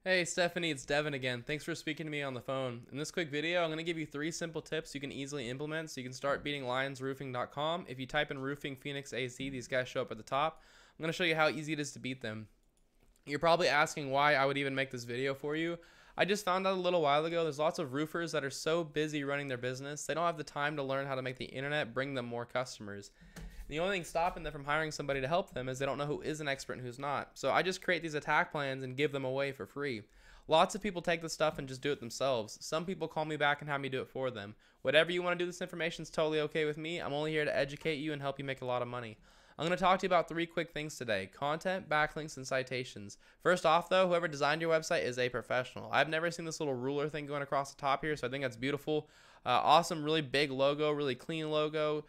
Hey Stephanie, it's Devin again. Thanks for speaking to me on the phone. In this quick video, I'm going to give you 3 simple tips you can easily implement so you can start beating lionsroofing.com. If you type in roofing Phoenix AC, these guys show up at the top. I'm going to show you how easy it is to beat them. You're probably asking why I would even make this video for you. I just found out a little while ago there's lots of roofers that are so busy running their business, they don't have the time to learn how to make the internet bring them more customers. The only thing stopping them from hiring somebody to help them is they don't know who is an expert and who's not. So I just create these attack plans and give them away for free. Lots of people take this stuff and just do it themselves. Some people call me back and have me do it for them. Whatever you want to do, this information is totally okay with me. I'm only here to educate you and help you make a lot of money. I'm going to talk to you about 3 quick things today: content, backlinks, and citations. First off, though, whoever designed your website is a professional. I've never seen this little ruler thing going across the top here, so I think that's beautiful. Awesome, really big logo, really clean logo,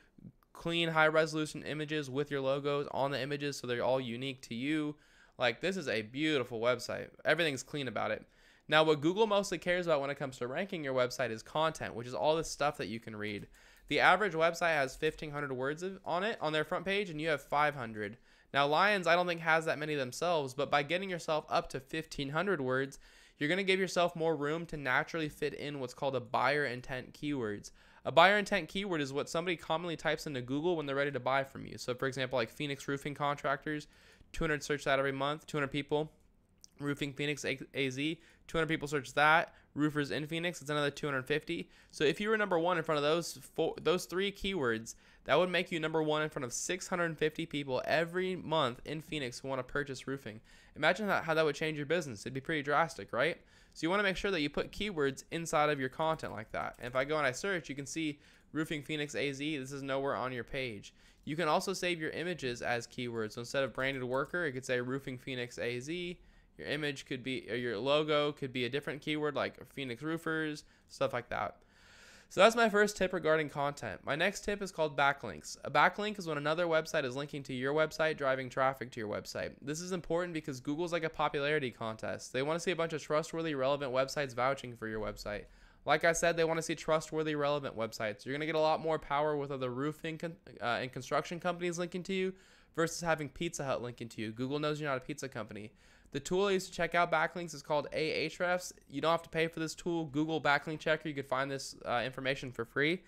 clean high resolution images with your logos on the images so they're all unique to you. Like, this is a beautiful website. Everything's clean about it. Now, what Google mostly cares about when it comes to ranking your website is content, which is all this stuff that you can read. The average website has 1,500 words on it on their front page, and you have 500. Now, Lions, I don't think has that many themselves, but by getting yourself up to 1,500 words, you're going to give yourself more room to naturally fit in what's called a buyer intent keywords. A buyer intent keyword is what somebody commonly types into Google when they're ready to buy from you. So, for example, like Phoenix roofing contractors, 200 search that every month, 200 people. Roofing Phoenix AZ, 200 people search that. Roofers in Phoenix, it's another 250. So if you were number 1 in front of those 3 keywords, that would make you number 1 in front of 650 people every month in Phoenix who want to purchase roofing. Imagine how that would change your business. It'd be pretty drastic, right? So you want to make sure that you put keywords inside of your content like that. And if I go and I search, you can see Roofing Phoenix AZ. This is nowhere on your page. You can also save your images as keywords. So instead of branded worker, it could say Roofing Phoenix AZ. Your image could be, or your logo could be a different keyword like Phoenix roofers, stuff like that. So that's my first tip regarding content. My next tip is called backlinks. A backlink is when another website is linking to your website, driving traffic to your website. This is important because Google's like a popularity contest. They want to see a bunch of trustworthy, relevant websites vouching for your website. Like I said, they want to see trustworthy, relevant websites. You're going to get a lot more power with other roofing and construction companies linking to you versus having Pizza Hut linking to you. Google knows you're not a pizza company. The tool I use to check out backlinks is called Ahrefs. You don't have to pay for this tool. Google Backlink Checker, you could find this information for free.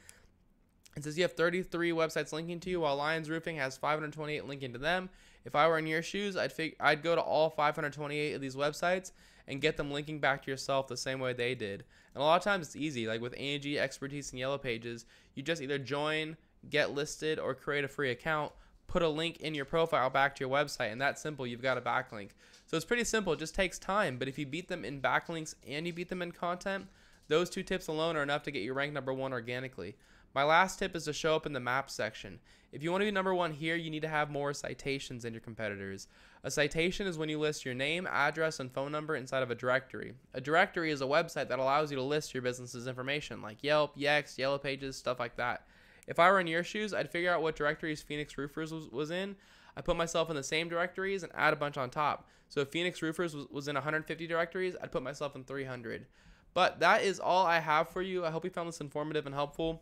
It says you have 33 websites linking to you, while Lions Roofing has 528 linking to them. If I were in your shoes, I'd go to all 528 of these websites and get them linking back to yourself the same way they did. And a lot of times it's easy. Like with Angie, Expertise, and Yellow Pages, you just either join, get listed, or create a free account, put a link in your profile back to your website, and that's simple. You've got a backlink. So it's pretty simple. It just takes time, but if you beat them in backlinks and you beat them in content, those 2 tips alone are enough to get you ranked number 1 organically. My last tip is to show up in the map section. If you want to be number 1 here, you need to have more citations than your competitors. A citation is when you list your name, address, and phone number inside of a directory. A directory is a website that allows you to list your business's information, like Yelp, Yext, Yellow Pages, stuff like that. If I were in your shoes, I'd figure out what directories Phoenix Roofers was in. I put myself in the same directories and add a bunch on top. So if Phoenix Roofers was in 150 directories, I'd put myself in 300. But that is all I have for you. I hope you found this informative and helpful.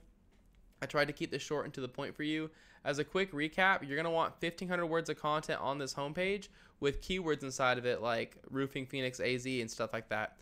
I tried to keep this short and to the point for you. As a quick recap, you're going to want 1,500 words of content on this homepage with keywords inside of it like Roofing Phoenix AZ and stuff like that.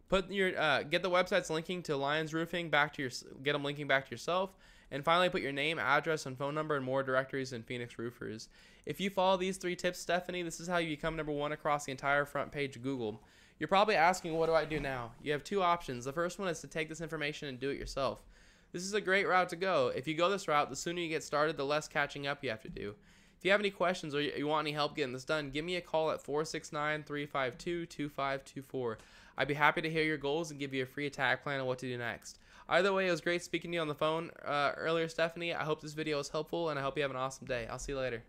Put your get the websites linking to Lions Roofing back to get them linking back to yourself. And finally, put your name, address, and phone number in more directories than Phoenix Roofers. If you follow these 3 tips, Stephanie, this is how you become number 1 across the entire front page of Google. You're probably asking, what do I do now? You have 2 options. The first one is to take this information and do it yourself. This is a great route to go. If you go this route, the sooner you get started, the less catching up you have to do. If you have any questions or you want any help getting this done, give me a call at 469-352-2524. I'd be happy to hear your goals and give you a free attack plan on what to do next. Either way, it was great speaking to you on the phone earlier, Stephanie. I hope this video was helpful, and I hope you have an awesome day. I'll see you later.